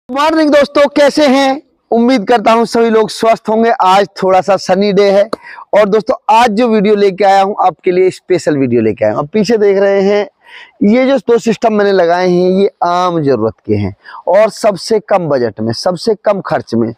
Morning दोस्तों, कैसे हैं? उम्मीद करता हूं सभी लोग स्वस्थ होंगे। आज थोड़ा सा सनी डे है और दोस्तों आज जो वीडियो लेके आया हूं आपके लिए स्पेशल वीडियो लेके आया हूं। अब पीछे देख रहे हैं, ये जो दो सिस्टम मैंने लगाए हैं ये आम जरूरत के हैं और सबसे कम बजट में, सबसे कम खर्च में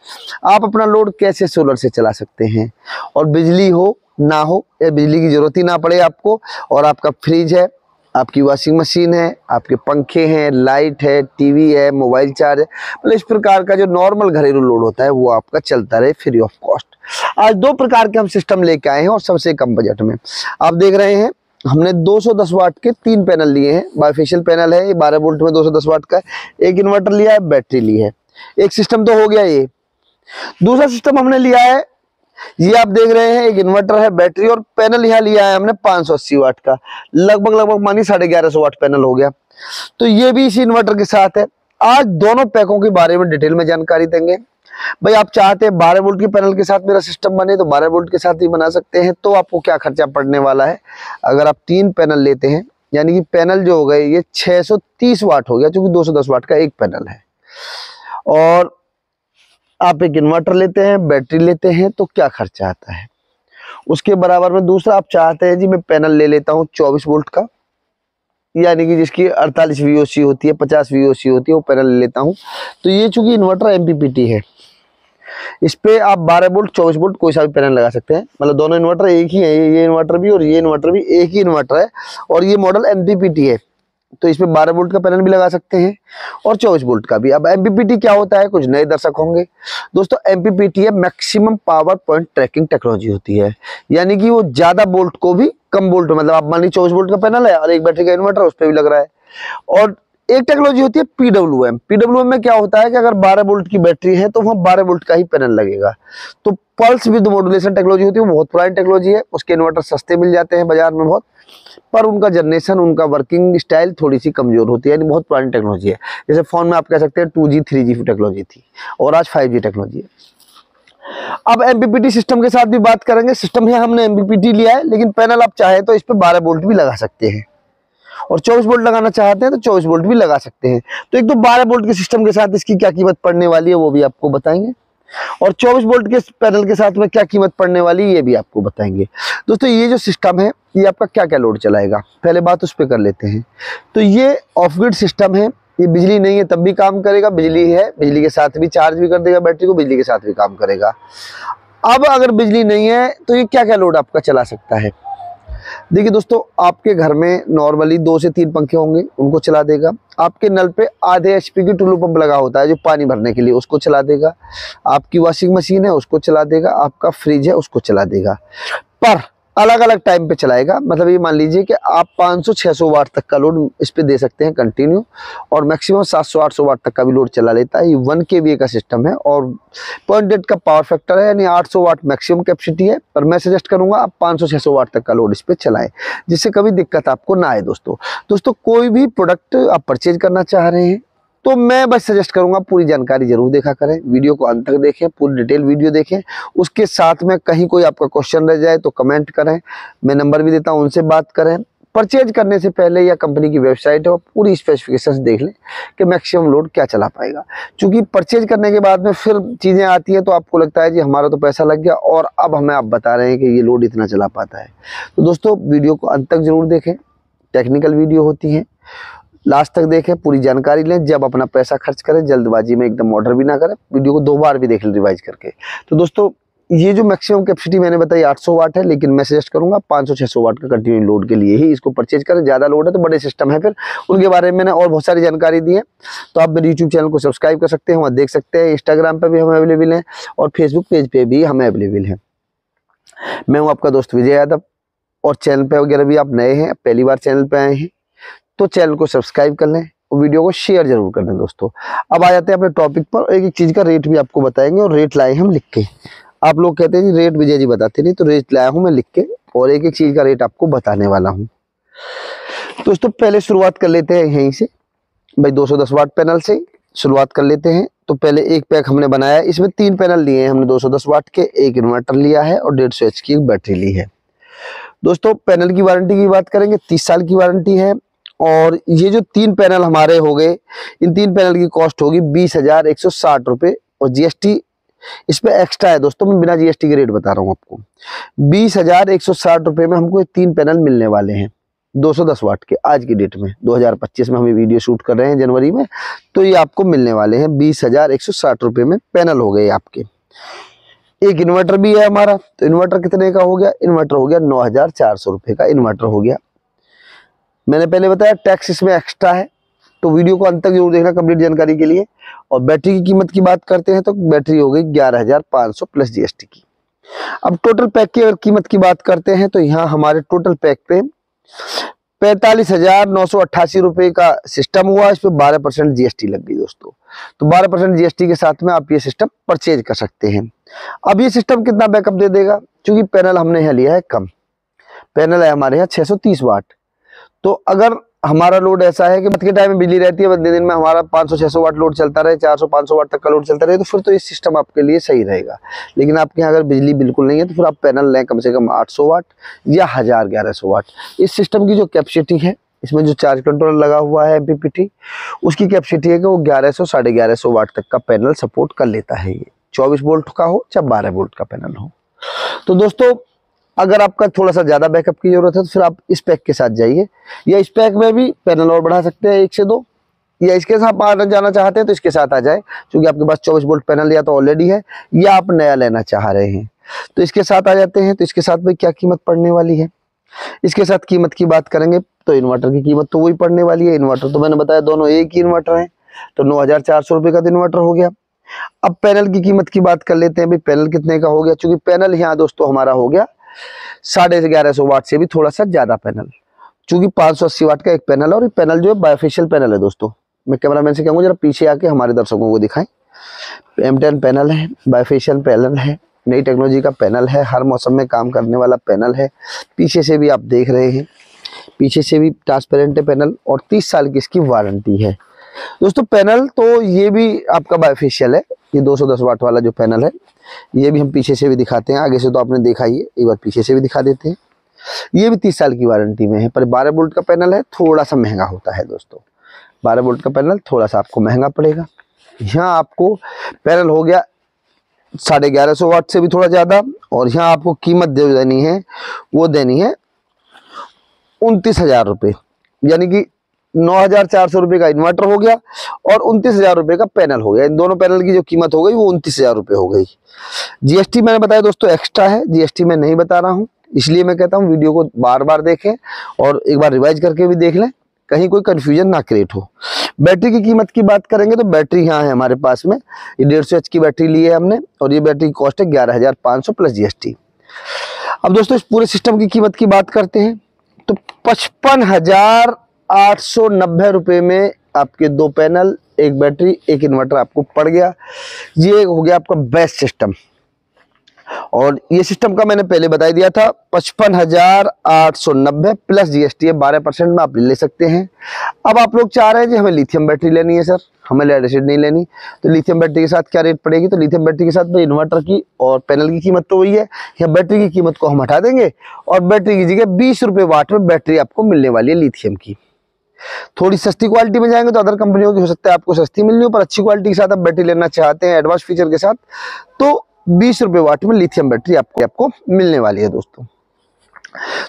आप अपना लोड कैसे सोलर से चला सकते हैं और बिजली हो ना हो या बिजली की जरूरत ही ना पड़े आपको, और आपका फ्रिज है, आपकी वॉशिंग मशीन है, आपके पंखे हैं, लाइट है, टीवी है, मोबाइल चार्ज है, मतलब इस प्रकार का जो नॉर्मल घरेलू लोड होता है वो आपका चलता रहे फ्री ऑफ कॉस्ट। आज दो प्रकार के हम सिस्टम लेके आए हैं और सबसे कम बजट में। आप देख रहे हैं हमने 210 वाट के 3 पैनल लिए हैं। बाइफेशियल पैनल है, ये 12 वोल्ट में 210 वाट का है। एक इन्वर्टर लिया है, बैटरी ली है। एक सिस्टम तो हो गया ये। दूसरा सिस्टम हमने लिया है, ये आप देख रहे हैं, एक इन्वर्टर है, बैटरी और पैनल यहाँ लिया है हमने 580 वाट का, लगभग मानिए 1150 वाट पैनल हो गया। तो ये भी इसी इन्वर्टर के साथ है। आज दोनों पैकों के बारे में डिटेल में जानकारी देंगे। भाई आप चाहते हैं 12 वोल्ट के पैनल के साथ मेरा सिस्टम बने तो 12 वोल्ट के साथ ही बना सकते हैं। तो आपको क्या खर्चा पड़ने वाला है अगर आप 3 पैनल लेते हैं, यानी कि पैनल जो हो गए ये 630 वाट हो गया, क्योंकि 210 वाट का एक पैनल है। और आप एक इन्वर्टर लेते हैं, बैटरी लेते हैं तो क्या खर्चा आता है उसके बराबर में। दूसरा आप चाहते हैं जी मैं पैनल ले लेता हूं 24 वोल्ट का, यानी कि जिसकी 48 VOC होती है, 50 VOC होती है, वो पैनल ले लेता हूं। तो ये चूंकि इन्वर्टर MPPT है, इस पे आप 12 वोल्ट 24 वोल्ट कोई सा भी पैनल लगा सकते हैं। मतलब दोनों इन्वर्टर एक ही है, ये इन्वर्टर भी और ये इन्वर्टर भी एक ही इन्वर्टर है और ये मॉडल MPPT है। तो इसमें 12 वोल्ट का पैनल भी लगा सकते हैं और 24 वोल्ट का भी। अब MPPT क्या होता है, कुछ नए दर्शक होंगे दोस्तों। MPPT है maximum power point tracking technology होती है, यानी कि वो ज्यादा वोल्ट को भी कम वोल्ट, मतलब आप मान लीजिए 24 वोल्ट का पैनल है और एक बैटरी का इन्वर्टर उस पर भी लग रहा है। और एक टेक्नोलॉजी होती है PWM में क्या होता है कि अगर 12 वोल्ट की बैटरी है तो वहाँ 12 वोल्ट का ही पैनल लगेगा। तो पल्स विद मॉड्यूलेशन टेक्नोलॉजी होती है, वो बहुत पुरानी टेक्नोलॉजी है। उसके इन्वर्टर सस्ते मिल जाते हैं बाजार में बहुत, पर उनका जनरेशन, उनका वर्किंग स्टाइल थोड़ी सी कमजोर होती है, यानी बहुत पुरानी टेक्नोलॉजी है। जैसे फोन में आप कह सकते हैं 2G 3G टेक्नोलॉजी थी और आज 5G टेक्नोलॉजी है। अब MPPT सिस्टम के साथ भी बात करेंगे। सिस्टम है हमने MPPT लिया है, लेकिन पैनल आप चाहे तो इस पे 12 वोल्ट भी लगा सकते हैं और 24 वोल्ट लगाना चाहते हैं तो 24 वोल्ट भी लगा सकते हैं। तो एक तो 12 वोल्ट के सिस्टम के साथ इसकी क्या कीमत पड़ने वाली है वो भी आपको बताएंगे, और 24 वोल्ट के पैनल के साथ में क्या कीमत पड़ने वाली है ये भी आपको बताएंगे। दोस्तों ये जो सिस्टम है ये आपका क्या क्या लोड चलाएगा, पहले बात उस पर कर लेते हैं। तो ये ऑफ ग्रिड सिस्टम है, ये बिजली नहीं है तब भी काम करेगा, बिजली है, बिजली के साथ भी चार्ज भी कर देगा बैटरी को, बिजली के साथ भी काम करेगा। अब अगर बिजली नहीं है तो ये क्या क्या लोड आपका चला सकता है। देखिए दोस्तों, आपके घर में नॉर्मली 2 से 3 पंखे होंगे, उनको चला देगा। आपके नल पे आधे HP की टुल्लू पंप लगा होता है जो पानी भरने के लिए, उसको चला देगा। आपकी वॉशिंग मशीन है उसको चला देगा, आपका फ्रिज है उसको चला देगा, पर अलग अलग टाइम पे चलाएगा। मतलब ये मान लीजिए कि आप 500-600 वाट तक का लोड इस पे दे सकते हैं कंटिन्यू, और मैक्सिमम 700-800 वाट तक का भी लोड चला लेता है। ये 1 kVA का सिस्टम है और 0.8 का पावर फैक्टर है, यानी 800 वाट मैक्सिमम कैपेसिटी है। पर मैं सजेस्ट करूंगा आप 500-600 वाट तक का लोड इस पे चलाएं, जिससे कभी दिक्कत आपको ना आए। दोस्तों कोई भी प्रोडक्ट आप परचेज करना चाह रहे हैं तो मैं बस सजेस्ट करूंगा पूरी जानकारी जरूर देखा करें, वीडियो को अंत तक देखें, पूरी डिटेल वीडियो देखें। उसके साथ में कहीं कोई आपका क्वेश्चन रह जाए तो कमेंट करें, मैं नंबर भी देता हूं, उनसे बात करें। परचेज करने से पहले या कंपनी की वेबसाइट है पूरी स्पेसिफिकेशंस देख लें कि मैक्सिमम लोड क्या चला पाएगा। क्योंकि परचेज करने के बाद में फिर चीज़ें आती हैं तो आपको लगता है जी हमारा तो पैसा लग गया और अब हमें आप बता रहे हैं कि ये लोड इतना चला पाता है। तो दोस्तों वीडियो को अंत तक जरूर देखें, टेक्निकल वीडियो होती है, लास्ट तक देखें, पूरी जानकारी लें। जब अपना पैसा खर्च करें जल्दबाजी में एकदम ऑर्डर भी ना करें, वीडियो को 2 बार भी देख लें रिवाइज करके। तो दोस्तों ये जो मैक्सिमम कैपेसिटी मैंने बताई 800 वाट है, लेकिन मैं सजेस्ट करूंगा 500-600 वाट का कंटिन्यू लोड के लिए ही इसको परचेज करें। ज़्यादा लोड है तो बड़े सिस्टम है, फिर उनके बारे में मैंने और बहुत सारी जानकारी दी है। तो आप मेरे यूट्यूब चैनल को सब्सक्राइब कर सकते हैं, वहाँ देख सकते हैं। इंस्टाग्राम पर भी हम अवेलेबल हैं और फेसबुक पेज पे भी हम अवेलेबल हैं। मैं हूँ आपका दोस्त विजय यादव, और चैनल पे वगैरह भी आप नए हैं, पहली बार चैनल पे आए हैं तो चैनल को सब्सक्राइब कर लें और वीडियो को शेयर जरूर कर दें। दोस्तों अब आ जाते हैं अपने टॉपिक पर। एक एक चीज़ का रेट भी आपको बताएंगे और रेट लाए हम लिख के। आप लोग कहते हैं जी रेट विजय जी बताते नहीं, तो रेट लाया हूं मैं लिख के और एक एक चीज़ का रेट आपको बताने वाला हूं। दोस्तों पहले शुरुआत कर लेते हैं यहीं से, भाई 210 वाट पैनल से शुरुआत कर लेते हैं। तो पहले एक पैक हमने बनाया, इसमें 3 पैनल लिए हैं हमने 210 वाट के, एक इन्वर्टर लिया है और 150 HP की बैटरी ली है। दोस्तों पैनल की वारंटी की बात करेंगे, 30 साल की वारंटी है और ये जो 3 पैनल हमारे हो गए, इन 3 पैनल की कॉस्ट होगी 20,160 रुपये और जीएसटी इस पे एक्स्ट्रा है दोस्तों, मैं बिना जीएसटी के रेट बता रहा हूँ आपको। 20,160 रुपये में हमको ये 3 पैनल मिलने वाले हैं 210 वाट के। आज की डेट में 2025 में हम ये वीडियो शूट कर रहे हैं जनवरी में, तो ये आपको मिलने वाले हैं 20,160 रुपये में पैनल हो गए आपके। एक इन्वर्टर भी है हमारा, तो इन्वर्टर कितने का हो गया? इन्वर्टर हो गया 9,400 रुपये का इन्वर्टर हो गया। मैंने पहले बताया टैक्स इसमें एक्स्ट्रा है, तो वीडियो को अंत तक जरूर देखना कंप्लीट जानकारी के लिए। और बैटरी की कीमत की बात करते हैं तो बैटरी हो गई 11,500 प्लस जीएसटी की। अब टोटल पैक की अगर कीमत की बात करते हैं तो यहाँ हमारे टोटल पैक पे 45,988 रुपये का सिस्टम हुआ, इस पे 12% जीएसटी लग गई दोस्तों। तो 12% जीएसटी के साथ में आप ये सिस्टम परचेज कर सकते हैं। अब ये सिस्टम कितना बैकअप दे देगा? क्योंकि पैनल हमने यहाँ लिया है कम, पैनल है हमारे यहाँ 630 वाट। तो अगर हमारा लोड ऐसा है कि रात के टाइम में बिजली रहती है, दिन में हमारा 500-600 वाट लोड चलता रहे, 400-500 वाट तक का लोड चलता रहे, तो फिर तो ये सिस्टम आपके लिए सही रहेगा। लेकिन आपके यहाँ अगर बिजली बिल्कुल नहीं है तो फिर आप पैनल लें कम से कम 800 वाट या 1100 वाट। इस सिस्टम की जो कैपेसिटी है, इसमें जो चार्ज कंट्रोलर लगा हुआ है MPPT, उसकी कैपेसिटी है कि वो 1100-1150 वाट तक का पैनल सपोर्ट कर लेता है। ये 24 वोल्ट का हो चाहे 12 वोल्ट का पैनल हो। तो दोस्तों अगर आपका थोड़ा सा ज़्यादा बैकअप की जरूरत है तो फिर आप इस पैक के साथ जाइए, या इस पैक में भी पैनल और बढ़ा सकते हैं 1 से 2, या इसके साथ आना जाना चाहते हैं तो इसके साथ आ जाए, क्योंकि आपके पास 24 वोल्ट पैनल या तो ऑलरेडी है या आप नया लेना चाह रहे हैं तो इसके साथ आ जाते हैं। तो इसके साथ में क्या कीमत पड़ने वाली है? इसके साथ कीमत की बात करेंगे तो इन्वर्टर की कीमत तो वही पड़ने वाली है। इन्वर्टर तो मैंने बताया दोनों एक ही इन्वर्टर है, तो 9,400 रुपये का इन्वर्टर हो गया। अब पैनल की कीमत की बात कर लेते हैं, भाई पैनल कितने का हो गया? चूंकि पैनल यहाँ दोस्तों हमारा हो गया 1150 वाट से भी थोड़ा सा ज्यादा पैनल, चूंकि 580 वाट का एक पैनल है। और ये पैनल जो है बायोफेशियल पैनल है दोस्तों। मैं कैमरामैन से कहूँगा जरा पीछे आके हमारे दर्शकों को दिखाएं। M10 पैनल है, बायोफेशियल पैनल है, नई टेक्नोलॉजी का पैनल है, हर मौसम में काम करने वाला पैनल है। पीछे से भी आप देख रहे हैं, पीछे से भी ट्रांसपेरेंट है पैनल, और 30 साल की इसकी वारंटी है दोस्तों। पैनल तो ये भी आपका बायोफेशियल है, ये 210 वाट वाला जो पैनल है, ये भी हम पीछे से भी दिखाते हैं। आगे से तो आपने देखा ही है, एक बार पीछे से भी दिखा देते हैं। ये भी 30 साल की वारंटी में है, पर 12 वोल्ट का पैनल है, थोड़ा सा महंगा होता है दोस्तों। 12 वोल्ट का पैनल थोड़ा सा आपको महंगा पड़ेगा। यहाँ आपको पैनल हो गया 1150 वाट से भी थोड़ा ज़्यादा, और यहाँ आपको कीमत देनी है, वो देनी है 29,000 रुपये, यानी कि 9,400 रुपये का इन्वर्टर हो गया और 29,000 रुपये का पैनल हो गया। इन दोनों पैनल की जो कीमत हो गई वो 29,000 रुपये हो गई। जीएसटी मैंने बताया दोस्तों एक्स्ट्रा है, जीएसटी मैं नहीं बता रहा हूँ, इसलिए मैं कहता हूँ वीडियो को बार बार देखें और एक बार रिवाइज करके भी देख लें, कहीं कोई कंफ्यूजन ना क्रिएट हो। बैटरी की कीमत की बात करेंगे तो बैटरी यहाँ है हमारे पास में, ये 150 H की बैटरी ली है हमने, और ये बैटरी की कॉस्ट है 11,500 प्लस जीएसटी। अब दोस्तों इस पूरे सिस्टम की कीमत की बात करते हैं तो 55,890 रुपये में आपके 2 पैनल, एक बैटरी, एक इन्वर्टर आपको पड़ गया। ये हो गया आपका बेस्ट सिस्टम। और ये सिस्टम का मैंने पहले बता दिया था 55,890 प्लस जीएसटी है, 12% में आप ले सकते हैं। अब आप लोग चाह रहे हैं कि हमें लिथियम बैटरी लेनी है सर, हमें लेड एसिड नहीं लेनी, तो लिथियम बैटरी के साथ क्या रेट पड़ेगी? तो लिथियम बैटरी के साथ भाई इन्वर्टर की और पैनल की कीमत तो वही है, यहाँ बैटरी की कीमत को हम हटा देंगे और बैटरी की जगह 20 रुपये वाट में बैटरी आपको मिलने वाली है लिथियम की। थोड़ी सस्ती क्वालिटी में जाएंगे तो अदर कंपनियों की हो सकता है आपको सस्ती मिलनी हो, पर अच्छी क्वालिटी के साथ आप बैटरी लेना चाहते हैं एडवांस फीचर के साथ, तो 20 रुपये वाट में लिथियम बैटरी आपको मिलने वाली है दोस्तों।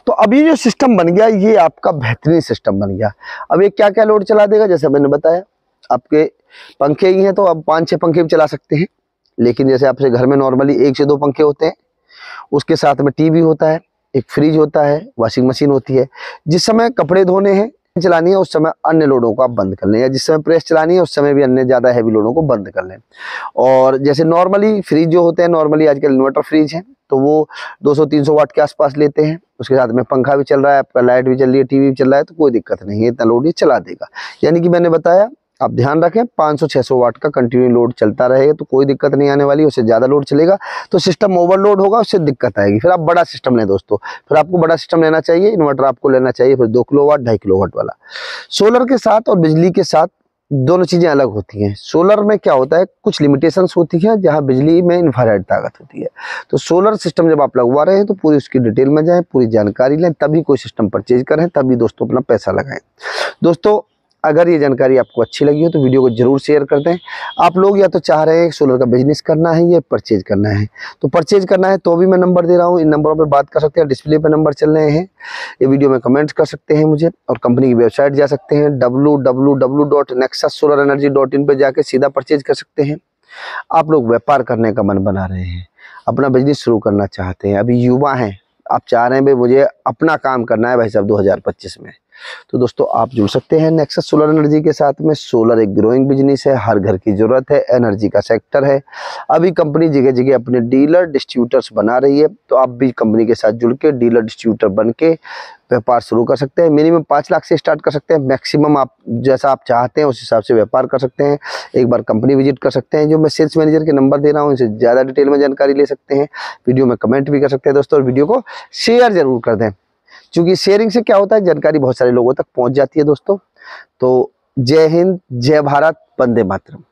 तो अभी जो सिस्टम बन गया ये आपका बेहतरीन सिस्टम बन गया। अब ये क्या क्या लोड चला देगा? जैसे मैंने बताया आपके पंखे ही हैं तो आप 5-6 पंखे भी चला सकते हैं, लेकिन जैसे आपके घर में नॉर्मली 1 से 2 पंखे होते हैं, उसके साथ में टीवी होता है, एक फ्रिज होता है, वॉशिंग मशीन होती है। जिस समय कपड़े धोने हैं चलानी है उस समय अन्य लोडों को आप बंद कर लें, या जिस समय प्रेस चलानी है उस समय भी अन्य ज़्यादा हैवी लोडों को बंद कर लें। और जैसे नॉर्मली फ्रिज जो होते हैं, नॉर्मली आजकल इन्वर्टर फ्रिज है तो वो 200-300 वाट के आसपास लेते हैं, उसके साथ में पंखा भी चल रहा है, आपका लाइट भी चल रही है, टीवी भी चल रहा है, तो कोई दिक्कत नहीं है, इतना लोड ये चला देगा। यानी कि मैंने बताया आप ध्यान रखें 500-600 वाट का कंटिन्यू लोड चलता रहेगा तो कोई दिक्कत नहीं आने वाली। उससे ज़्यादा लोड चलेगा तो सिस्टम ओवरलोड होगा, उससे दिक्कत आएगी। फिर आप बड़ा सिस्टम लें दोस्तों, फिर आपको बड़ा सिस्टम लेना चाहिए, इन्वर्टर आपको लेना चाहिए फिर 2 किलोवाट 2.5 किलोवाट वाला। सोलर के साथ और बिजली के साथ दोनों चीजें अलग होती हैं। सोलर में क्या होता है, कुछ लिमिटेशंस होती हैं, जहां बिजली में इंफ्रारेड ताकत होती है। तो सोलर सिस्टम जब आप लगवा रहे हैं तो पूरी उसकी डिटेल में जाएं, पूरी जानकारी लें, तभी कोई सिस्टम परचेज करें, तभी दोस्तों अपना पैसा लगाएं। दोस्तों अगर ये जानकारी आपको अच्छी लगी हो तो वीडियो को जरूर शेयर कर दें। आप लोग या तो चाह रहे हैं सोलर का बिजनेस करना है या परचेज करना है, तो परचेज करना है तो भी मैं नंबर दे रहा हूँ, इन नंबरों पर बात कर सकते हैं, डिस्प्ले पर नंबर चल रहे हैं, ये वीडियो में कमेंट्स कर सकते हैं मुझे, और कंपनी की वेबसाइट जा सकते हैं www.nexussolarenergy.in पे जाके सीधा परचेज कर सकते हैं। आप लोग व्यापार करने का मन बना रहे हैं, अपना बिजनेस शुरू करना चाहते हैं, अभी युवा हैं, आप चाह रहे हैं भाई मुझे अपना काम करना है भाई साहब 2025 में, तो दोस्तों आप जुड़ सकते हैं नेक्सस सोलर एनर्जी के साथ में। सोलर एक ग्रोइंग बिजनेस है, हर घर की जरूरत है, एनर्जी का सेक्टर है। अभी कंपनी जगह जगह अपने डीलर डिस्ट्रीब्यूटर्स बना रही है, तो आप भी कंपनी के साथ जुड़ के डीलर डिस्ट्रीब्यूटर बन के व्यापार शुरू कर सकते हैं। मिनिमम 5 लाख से स्टार्ट कर सकते हैं, मैक्सिमम आप जैसा आप चाहते हैं उस हिसाब से व्यापार कर सकते हैं। एक बार कंपनी विजिट कर सकते हैं, जो मैं सेल्स मैनेजर के नंबर दे रहा हूँ, इनसे ज़्यादा डिटेल में जानकारी ले सकते हैं। वीडियो में कमेंट भी कर सकते हैं दोस्तों, और वीडियो को शेयर जरूर कर दें, क्योंकि शेयरिंग से क्या होता है, जानकारी बहुत सारे लोगों तक पहुंच जाती है दोस्तों। तो जय हिंद, जय भारत, वंदे मातरम।